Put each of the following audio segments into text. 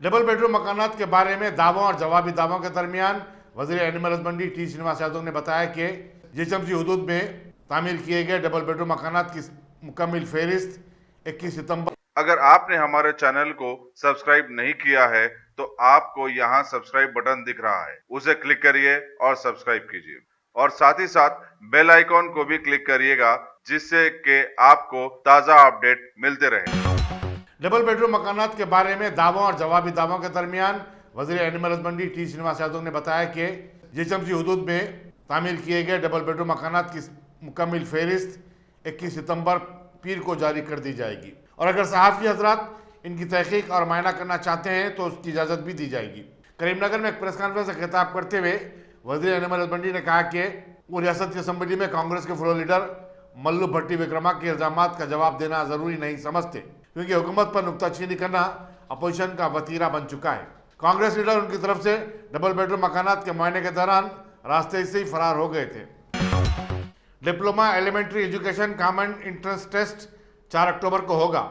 Double bedroom مکانات کے بارے میں دعووں اور جوابی دعووں کے درمیان وزیر animal husbandry T Srinivas Yadav نے بتایا کہ جی ایچ ایم سی حدود میں تعمیر کیے گئے ڈبل بیڈروم مکانات کی مکمل فہرست 21 ستمبر۔ اگر آپ نے ہمارے چینل کو سبسکرائب نہیں کیا ہے تو آپ کو یہاں سبسکرائب بٹن دکھ رہا ہے، اسے کلک کریے اور سبسکرائب کیجیے، اور ساتھ ہی ساتھ بیل آئیکن کو بھی کلک کریے گا جس سے کہ آپ کو تازہ اپڈیٹ ملتے رہیں۔ ڈبل بیڈروم مکانات کے بارے میں دعووں اور جوابی دعووں کے درمیان وزیر animal husbandry T Srinivas Yadav نے بتایا کہ جی ایچ ایم سی حدود میں تعمیر کیے گئے ڈبل بیڈروم مکانات کی مکمل فہرست 21 ستمبر پیر کو جاری کر دی جائے گی، اور اگر صحافی حضرات ان کی تحقیق اور معائنہ کرنا چاہتے ہیں تو اس کی اجازت بھی دی جائے گی۔ کریم نگر میں ایک پریس کانفرنس سے خطاب کرتے ہوئے وزیر اینیمل ہسبنڈری نے کہا کہ وہ ریاست کی اسمبلی میں کانگریس کے فلور لیڈر ملو بھٹی وکرما کے الزامات کا جواب دینا ضروری نہیں سمجھتے، کیونکہ حکومت پر نکتہ چینی کرنا اپوزیشن کا وتیرہ بن چکا ہے۔ کانگریس لیڈر ان کی طرف سے ڈبل بیڈروم مکانات کے معائنے کے دوران راستے سے ہی فرار ہو گئے تھے۔ Diploma elementary education common entrance test 4 اکتوبر کو ہوگا۔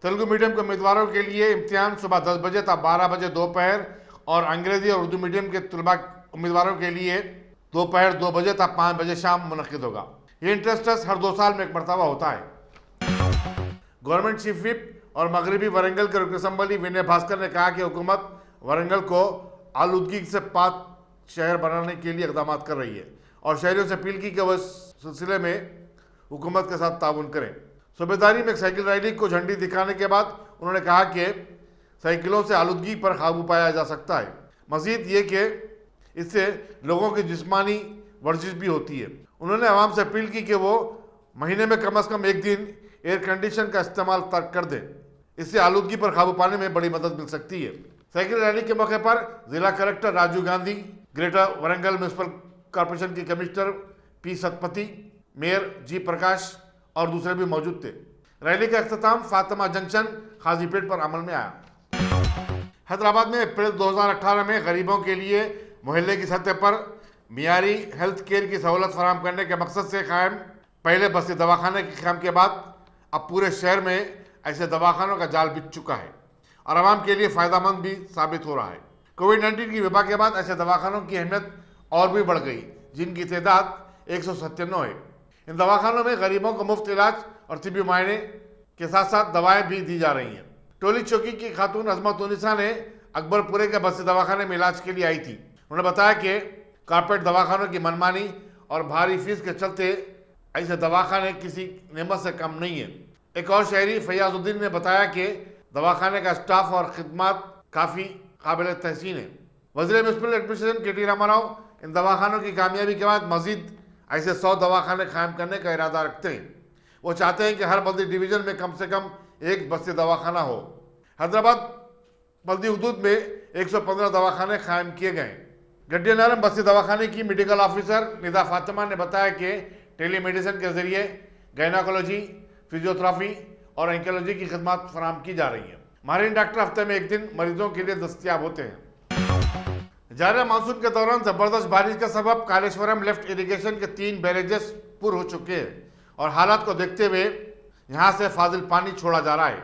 تیلگو میڈیم کے امیدواروں کے لیے امتحان صبح 10 بجے تا 12 بجے دوپہر، اور انگریزی اور اردو میڈیم کے طلباء امیدواروں کے لیے دوپہر 2 بجے تا 5 بجے شام منعقد ہوگا۔ یہ انٹرنس ٹیسٹ ہر 2 سال میں ایک مرتبہ ہوتا ہے۔ گورنمنٹ چیف وپ اور مغربی ورنگل کے رکن اسمبلی ونے بھاسکر نے کہا کہ حکومت ورنگل کو آلودگی سے پاک شہر بنانے کے لیے اقدامات کر رہی ہے، اور شہریوں سے اپیل کی کہ وہ اس سلسلے میں حکومت کے ساتھ تعاون کریں۔ صوبیداری میں ایک سائیکل ریلی کو جھنڈی دکھانے کے بعد انہوں نے کہا کہ سائیکلوں سے آلودگی پر قابو پایا جا سکتا ہے، مزید یہ کہ اس سے لوگوں کی جسمانی ورزش بھی ہوتی ہے۔ انہوں نے عوام سے اپیل کی کہ وہ مہینے میں کم از کم 1 دن ایئر کنڈیشن کا استعمال ترک کر دیں، اس سے آلودگی پر قابو پانے میں بڑی مدد مل سکتی ہے۔ سائیکل ریلی کے موقع پر ضلع collector Rajiv Gandhi, greater Warangal municipal corporation کی کمشنر پی ستپتی، میئر جی پرکاش اور دوسرے بھی موجود تھے۔ ریلی کا اختتام فاطمہ جنکشن قاضی پیٹ پر عمل میں آیا۔ حیدرآباد میں اپریل 2018 میں غریبوں کے لیے محلے کی سطح پر معیاری ہیلتھ کیئر کی سہولت فراہم کرنے کے مقصد سے قائم پہلے بستی دواخانے کے قیام کے بعد اب پورے شہر میں ایسے دواخانوں کا جال بچھ چکا ہے، اور عوام کے لیے فائدہ مند بھی ثابت ہو رہا ہے۔ کووڈ-19 کی وبا کے بعد ایسے دواخانوں کی اہمیت اور بھی بڑھ گئی، جن کی تعداد 197 ہے۔ ان دواخانوں میں غریبوں کو مفت علاج اور طبی معائنے کے ساتھ ساتھ دوائیں بھی دی جا رہی ہیں۔ ٹولی چوکی کی خاتون عظمت انیسا نے اکبر پورے کے بستی دواخانے میں علاج کے لیے آئی تھی۔ انہوں نے بتایا کہ کارپوریٹ دواخانوں کی منمانی اور بھاری فیس کے چلتے ایسے دواخانے کسی نعمت سے کم نہیں ہیں۔ ایک اور شہری فیاض الدین نے بتایا کہ دواخانے کا اسٹاف اور خدمات کافی قابل تحسین ہے۔ وزیر میونسپل ایڈمنسٹریشن کے ٹی راما راؤ ان دواخانوں کی کامیابی کے بعد مزید ایسے 100 دواخانے قائم کرنے کا ارادہ رکھتے ہیں۔ وہ چاہتے ہیں کہ ہر بلدی ڈویژن میں کم سے کم ایک بستی دواخانہ ہو۔ حیدرآباد بلدی حدود میں 115 دواخانے قائم کیے گئے ہیں۔ گڈیا نارم بستی دواخانے کی میڈیکل آفیسر ندا فاطمہ نے بتایا کہ ٹیلی میڈیسن کے ذریعے گائناکولوجی، فزیوتھراپی اور اینکولوجی کی خدمات فراہم کی جا رہی ہیں۔ ماہرین ڈاکٹر ہفتے میں 1 دن مریضوں کے لیے دستیاب ہوتے ہیں۔ جاری مانسون کے دوران زبردست بارش کا سبب کالیشورم لیفٹ اریگیشن کے 3 بیریجز پر ہو چکے ہیں، اور حالات کو دیکھتے ہوئے یہاں سے فاضل پانی چھوڑا جا رہا ہے۔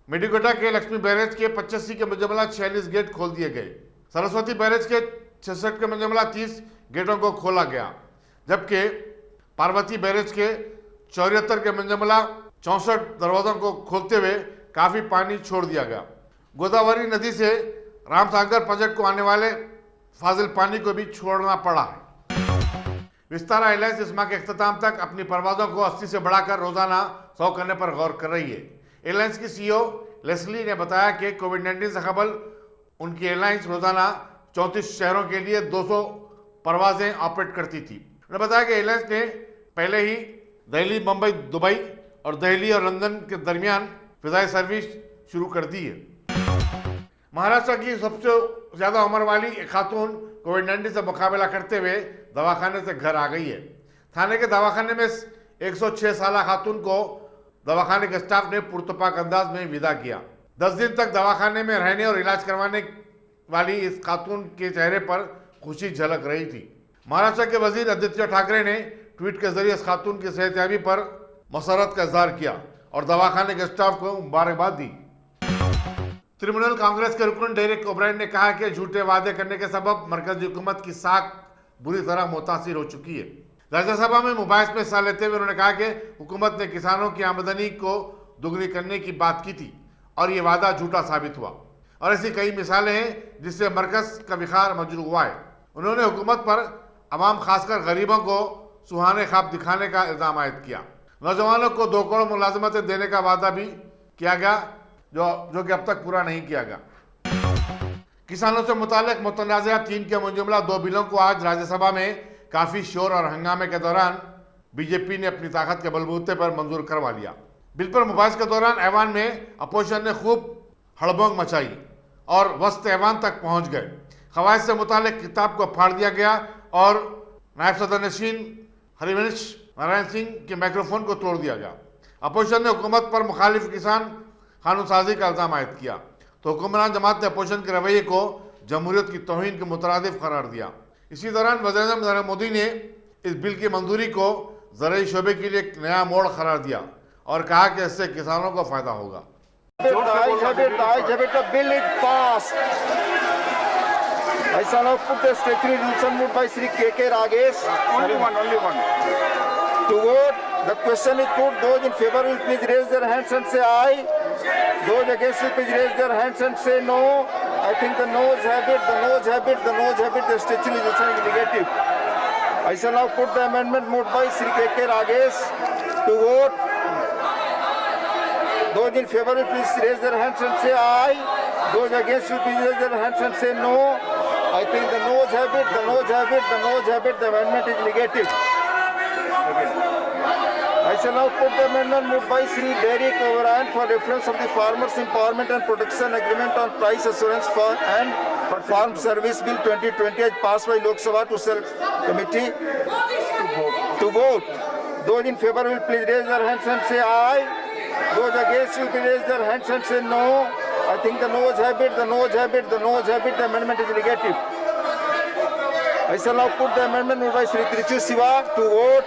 میڈیکوٹا کے لکشمی بیریج کے 85 کے مجملہ 46 گیٹ کھول دیے گئے۔ سرسوتی بیریج کے 66 کے مجملہ 30 گیٹوں کو کھولا گیا، جبکہ پاروتی بیریج کے 74 کے مجملہ 64 دروازوں کو کھولتے ہوئے کافی پانی چھوڑ دیا گیا۔ گوداوری ندی سے رام ساگر پروجیکٹ کو آنے والے فاضل پانی کو بھی چھوڑنا پڑا ہے۔ وستارا ایئر لائنس اس ماہ کے اختتام تک اپنی پروازوں کو 80 سے بڑھا کر روزانہ 100 کرنے پر غور کر رہی ہے۔ ایئر لائنس کی سی او لیسلی نے بتایا کہ کووڈ-19 سے قبل ان کی ایئر لائنس روزانہ 34 شہروں کے لیے 200 پروازیں آپریٹ کرتی تھی۔ انہوں نے بتایا کہ ایئر لائنس نے پہلے ہی دہلی، ممبئی، دبئی اور دہلی اور لندن کے درمیان فضائی سروس شروع کر دی ہے۔ مہاراشٹر کی سب سے زیادہ عمر والی ایک خاتون کووڈ-19 سے مقابلہ کرتے ہوئے دواخانے سے گھر آ گئی ہے۔ تھانے کے دواخانے میں 106 سالہ خاتون کو دواخانے کے اسٹاف نے پرتپاک انداز میں ودا کیا۔ 10 دن تک دواخانے میں رہنے اور علاج کروانے والی اس خاتون کے چہرے پر خوشی جھلک رہی تھی۔ مہاراشٹر کے وزیر آدتیہ ٹھاکرے نے ٹویٹ کے ذریعے اس خاتون کی صحت یابی پر مسرت کا اظہار کیا اور دواخانے کے اسٹاف کو مبارکباد دی۔ तृणमूल कांग्रेस के रुकन डेरेक ओब्रायन ने कहा कि झूठे वादे करने के सबब मरकजी हुकूमत की साख बुरी तरह मुतासिर हो चुकी है। राज्यसभा में मुबाहिस में हिस्सा लेते हुए उन्होंने कहा कि हुकूमत ने किसानों की आमदनी को दुगनी करने की बात की थी और ये वादा झूठा साबित हुआ और ऐसी कई मिसालें हैं जिससे मरकज का विखार मजरूह हुआ है। उन्होंने हुकूमत पर अवाम खासकर गरीबों को सुहाने ख्वाब दिखाने का इल्ज़ाम आयद किया। नौजवानों को 2 करोड़ मुलाजमतें देने का वादा भी किया गया जो कि अब तक पूरा नहीं किया गया। किसानों से मुताल्लिक मुतनाज़ा 3 के मुजुमला 2 बिलों को आज राज्यसभा में काफ़ी शोर और हंगामे के दौरान बीजेपी ने अपनी ताकत के बलबूते पर मंजूर करवा लिया। बिल पर मुबाहिस के दौरान ऐवान में अपोजिशन ने खूब हड़बोंग मचाई और वस्त ऐवान तक पहुंच गए। खवाइश से मुताल्लिक किताब को फाड़ दिया गया और नायब सदर नशीन हरिवंश नारायण सिंह के माइक्रोफोन को तोड़ दिया गया। अपोजिशन ने हुकूमत पर मुखालिफ किसान कानून साजी का इल्ज़ाम आयद किया तो हुक्मरान जमात ने अपोजिशन के रवैये को जमहूरियत की तौहीन के मुतरादिफ करार दिया। इसी दौरान वज़ीर-ए-आज़म नरेंद्र मोदी ने इस बिल की मंजूरी को ज़राई शोबे के लिए एक नया मोड़ करार दिया और कहा कि इससे किसानों को फायदा होगा। I shall now put the statutory resolution moved by Sri K.K. Ragesh. Only one. To vote, the question is put. Those in favor will please raise their hands and say aye. Those against will please raise their hands and say no. I think the noes have it, the statutory resolution is negative. I shall now put the amendment moved by Sri K.K. Ragesh. To vote, those in favor will please raise their hands and say aye. Those against will please raise their hands and say no. I think the noes have it, the amendment is negative. I shall now put the amendment moved by Sri Derek O'Brien for reference of the Farmers Empowerment and Protection Agreement on Price Assurance and Farm Service Bill 2020 as passed by Lok Sabha to Select Committee to vote. Those in favor will please raise their hands and say aye. Those against will please raise their hands and say no. I think the noes have it, the amendment is negative. I shall now put the amendment moved by Sri Trichu Siva to vote.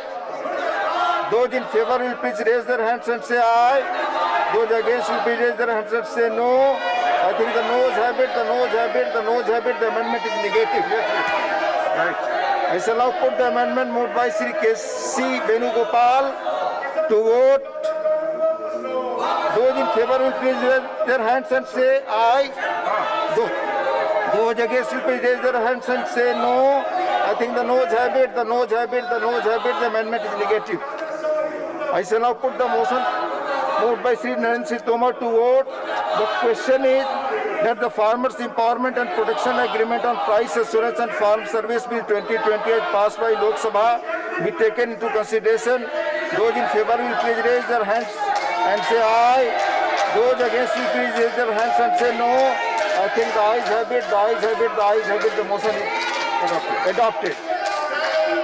Those in favor will please raise their hands and say aye. Those against will please raise their hands and say no. I think the noes have it, the amendment is negative. Right. I shall now put the amendment moved by Sri K.C. Venugopal to vote. Those in favor will please raise their hands and say aye. Those against will please raise their hands and say no. I think the noes have it, the amendment is negative. I shall now put the motion moved by Sri Narendra Singh Tomar to vote. The question is that the Farmers Empowerment and Protection Agreement on Price Assurance and Farm Service Bill 2020 as passed by Lok Sabha be taken into consideration. Those in favor will please raise their hands and say aye. Those against will please raise their hands and say no. I think the ayes have it, the motion is adopted.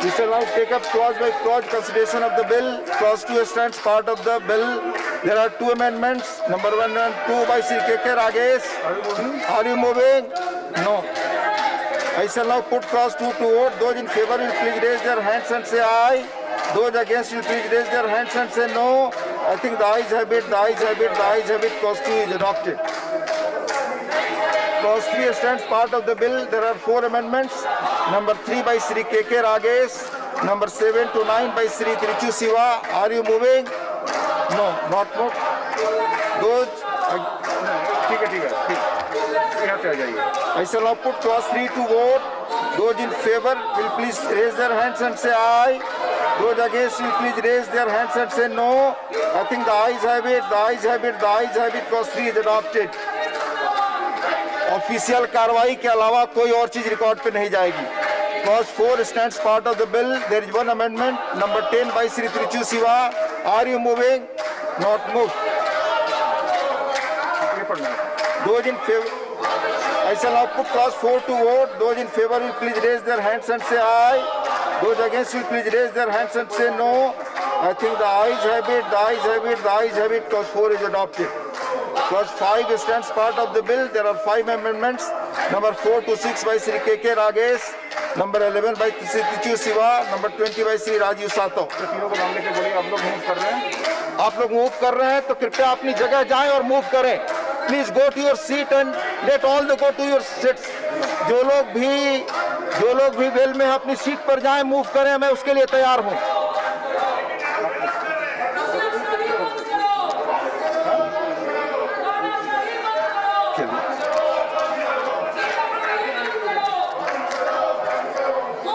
We shall now take up clause by clause consideration of the bill. Clause 2 stands part of the bill. There are 2 amendments, number 1 and 2 by Sri K.K. Ragesh. Are you moving? No. I shall now put clause 2 to vote. Those in favor will please raise their hands and say aye. Those against will please raise their hands and say no. I think the ayes have it, clause 2 is adopted. Clause 3 stands part of the bill. There are 4 amendments. Number 3 by Sri K.K. Ragesh. Number 7 to 9 by Sri Trichu Siva. Are you moving? No, not moved. Those... I shall now put clause 3 to vote. Those in favor will please raise their hands and say aye. Those against will please raise their hands and say no. I think the ayes have it, clause 3 is adopted. Official कार्रवाई के अलावा कोई और चीज record पे नहीं जाएगी. Clause 4 stands part of the bill. There is one amendment, number 10 by Sri Trichu Siva. Are you moving? Not moved. Those in favor, I shall now put clause 4 to vote. Those in favor will please raise their hands and say aye. Those against will please raise their hands and say no. I think the ayes have it, clause 4 is adopted. Clause 5 stands part of the bill. There are 5 amendments. Number 4 to 6 by Sri K.K. Ragesh. Number 11 by Sri Trichu Siva. Number 20 by Sri Rajiv Sato. तीनों को मांगने के बोलिए. आप लोग move कर रहे हैं तो कृपया अपनी जगह जाएं और मूव करें. please go to your seat and let all the go to your seats. जो लोग भी वेल में अपनी सीट पर जाएं, मूव करें, मैं उसके लिए तैयार हूं.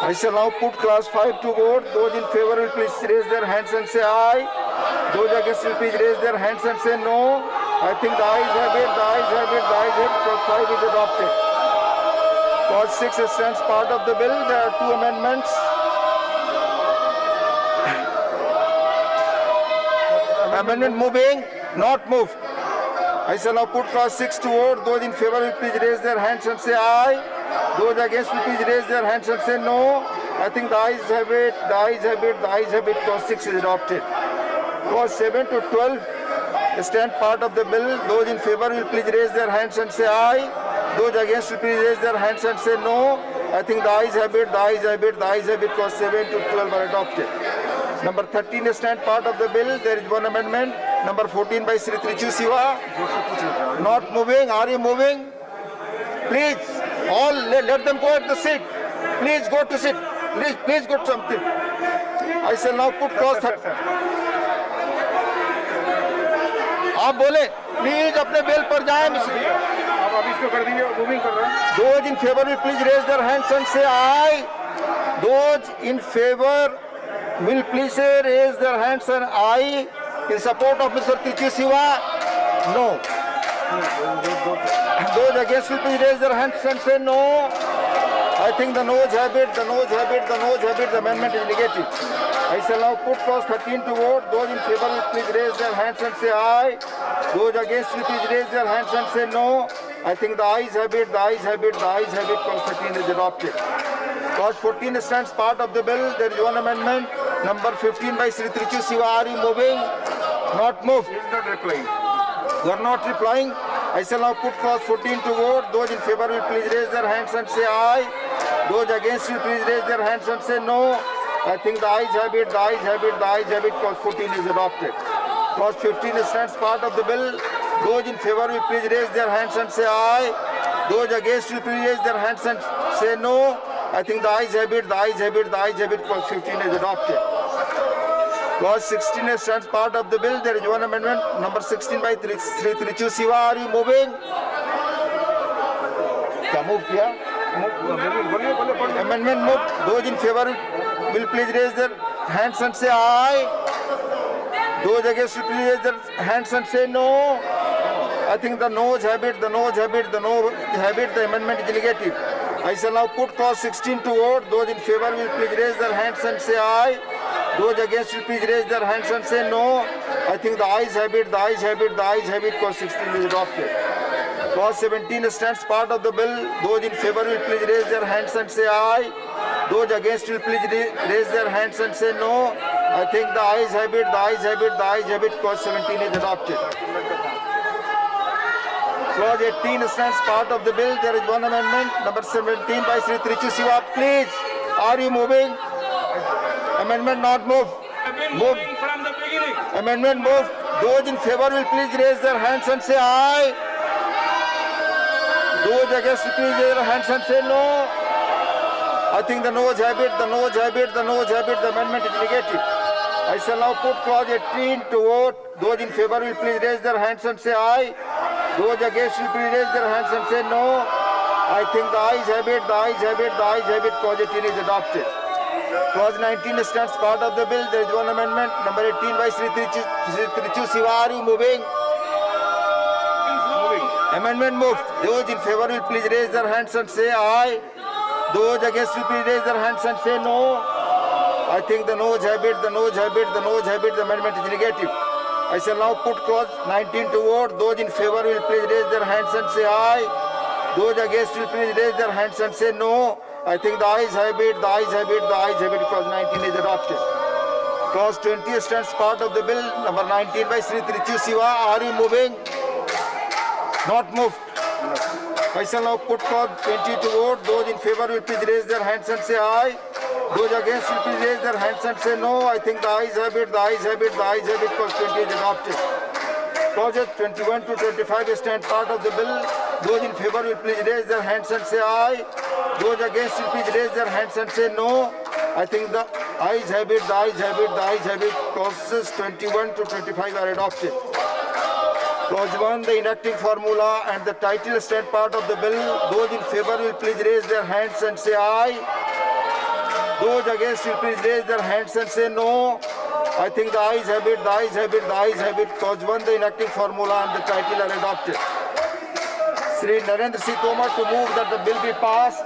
I shall now put class 5 to vote. Those in favor will please raise their hands and say aye. Those against will please raise their hands and say no. I think the ayes have it, the ayes have it, the ayes have it. Clause 5 is adopted. Clause 6 stands part of the bill. There are two amendments. Amendment moving, not moved. I shall now put clause 6 to vote. Those in favor will please raise their hands and say aye. Those against will please raise their hands and say no. I think the ayes have it, the ayes have it, the ayes have it. Clause 6 is adopted. Clause 7 to 12 stand part of the bill. Those in favor will please raise their hands and say aye. Those against will please raise their hands and say no. I think the ayes have it, the ayes have it, the ayes have it. Clause 7 to 12 are adopted. Number 13 stand part of the bill. There is one amendment. Number 14 by Sri Trichu Siva. Not moving. Are you moving? Please, all let them go at the seat. Please go to sit. Please go to something. I shall now put clause 13. आप बोले please अपने bell पर जाएं. आप अभी इसको कर दीजिए, मूविंग कर रहे हैं. Those in favor will please raise their hands and say aye. Those in favor will please raise their hands and aye. In support of Mr. Trichu Siva, no. Those against will please raise their hands and say no. I think the noes have it, the noes have it, the noes have it. The amendment is negative. I shall now put clause 13 to vote. Those in favor will please raise their hands and say aye. Those against will please raise their hands and say no. I think the ayes have it, the ayes have it, the ayes have it. Clause 13 is adopted. Clause 14 stands part of the bill. There is one amendment. Number 15 by Sri Trichu Siva. Are you moving? Not moved. He is not replying. You are not replying. I shall now put clause 14 to vote. Those in favor will please raise their hands and say aye. Those against will please raise their hands and say no. I think the ayes have it, the ayes have it, the ayes have it. Clause 14 is adopted. Clause 15 stands part of the bill. Those in favor will please raise their hands and say aye. Those against will please raise their hands and say no. I think the ayes have it, the ayes have it, the ayes have it. Clause 15 is adopted. Clause 16 stands part of the bill. There is one amendment. Number 16 by Sri Trichu Siva. Are you moving? Move here. Amendment moved. Those in favor will please raise their hands and say aye. Those against will please raise their hands and say no. I think the noes have it, the noes have it, the noes have it. The amendment is negative. I shall now put clause 16 to vote. Those in favor will please raise their hands and say aye. Those against will please raise their hands and say no. I think the ayes have it, the ayes have it, the ayes have it. Clause 16 is adopted. Clause 17 stands part of the bill. Those in favor will please raise their hands and say aye. Those against will please raise their hands and say no. I think the ayes have it, the ayes have it, the ayes have it. Clause 17 is adopted. Clause 18 stands part of the bill. There is one amendment. Number 17 by Sri Trichu Siva. Please, are you moving? Amendment not moved. Moved. From the beginning. Amendment moved. Those in favor will please raise their hands and say aye. Those against will please raise their hands and say no. I think the noes have it, the noes have it, the noes have it. The amendment is negative. I shall now put clause 18 to vote. Those in favor will please raise their hands and say aye. Those against will please raise their hands and say no. I think the ayes have it, the ayes have it, the ayes have it. Clause 18 is adopted. Clause 19 stands part of the bill. There is one amendment. Number 18 by Sri Trichu Siva. Are you moving? Moving. Amendment moved. Those in favor will please raise their hands and say aye. Those against will please raise their hands and say no. I think the noes have it, the noes have it, the noes have it. The amendment is negative. I shall now put clause 19 to vote. Those in favor will please raise their hands and say aye. Those against will please raise their hands and say no. I think the ayes have it, the ayes have it, the ayes have it. Clause 19 is adopted. Clause 20 stands part of the bill. Number 19 by Sri Trichu Siva. Are you moving? Not moved. I shall now put clause 20 to vote. Those in favor will please raise their hands and say aye. Those against will please raise their hands and say no. I think the ayes have it, the ayes have it, the ayes have it. Clause 20 is adopted. Clauses 21 to 25 stand part of the bill. Those in favor will please raise their hands and say aye. Those against will please raise their hands and say no. I think the ayes have it, the ayes have it, the ayes have it. Clauses 21 to 25 are adopted. Clause 1, the enacting formula and the title stand part of the bill. Those in favor will please raise their hands and say aye. Those against will please raise their hands and say no. I think the ayes have it, the ayes have it, the ayes have it. Clause 1, the enacting formula and the title are adopted. Sri Narendra Singh Tomar to move that the bill be passed.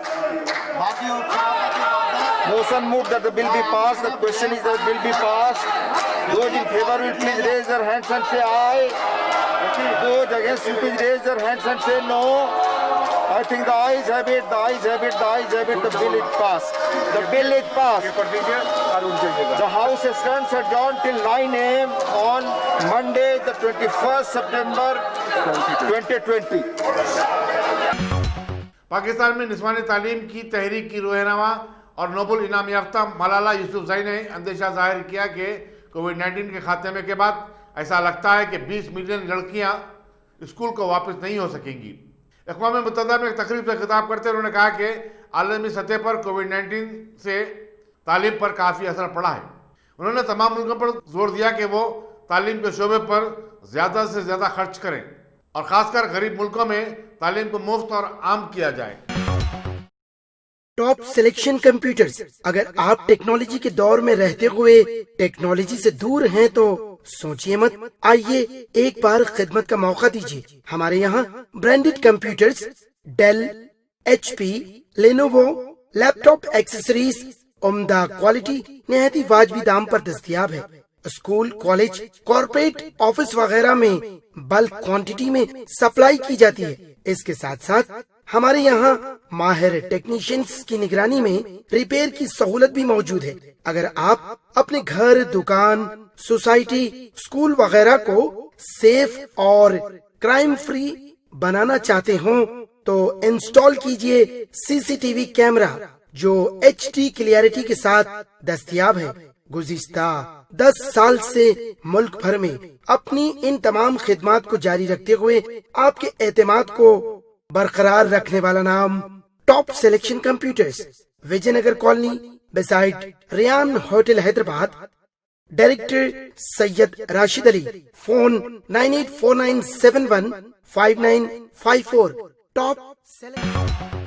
Motion moved that the bill be passed. The question is that the bill be passed. Those in favor will please raise their hands and say aye. Those against will please raise their hands and say no. I think the ayes have it, the ayes have it, the ayes have it. The bill is passed. The bill is passed. The House stands adjourned till 9 a.m. on Monday, the 21st September 2020. Pakistan में निस्वानी तालीम की तहरीक की रहनुमा और Nobel इनाम याफ्ता मलाला यूसुफजई ने अंदेशा जाहिर किया कि कोविड-19 के खात्मे के बाद ऐसा लगता है कि 20 मिलियन लड़कियां स्कूल को वापस नहीं हो सकेंगी। अक़वाम मुत्तहिदा में एक तकरीब से खिताब करते उन्होंने कहा कि आलमी सतह पर कोविड-19 से तालीम पर काफ़ी असर पड़ा है। उन्होंने तमाम मुल्कों पर जोर दिया कि वो तालीम के शोबे पर ज़्यादा से ज़्यादा खर्च करें और ख़ासकर गरीब मुल्कों में तालीम को मुफ्त और आम किया जाए। Top selection computers. अगर आप टेक्नोलॉजी के दौर में रहते हुए टेक्नोलॉजी से दूर हैं तो सोचिए मत, आइए एक बार खिदमत का मौका दीजिए। हमारे यहाँ branded computers Dell, HP, Lenovo, laptop accessories उम्दा क्वालिटी निहायत ही वाजबी दाम पर दस्तयाब है। स्कूल, कॉलेज, कॉर्पोरेट, ऑफिस वगैरह में बल्क क्वांटिटी में सप्लाई की जाती है। इसके साथ साथ हमारे यहाँ माहिर टेक्नीशियंस की निगरानी में रिपेयर की सहूलत भी मौजूद है। अगर आप अपने घर, दुकान, सोसाइटी, स्कूल वगैरह को सेफ और क्राइम फ्री बनाना चाहते हो तो इंस्टॉल कीजिए CCTV कैमरा जो HD क्लियरिटी के साथ दस्तयाब है। गुज़िश्ता 10 साल से मुल्क भर में अपनी इन तमाम खिदमात को जारी रखते हुए आपके एतमाद को बरकरार रखने वाला नाम top selection computers, Vijayanagar colony beside Riyan hotel Hyderabad. Director Syed Rashid Ali. Phone 9849715954। Top selection.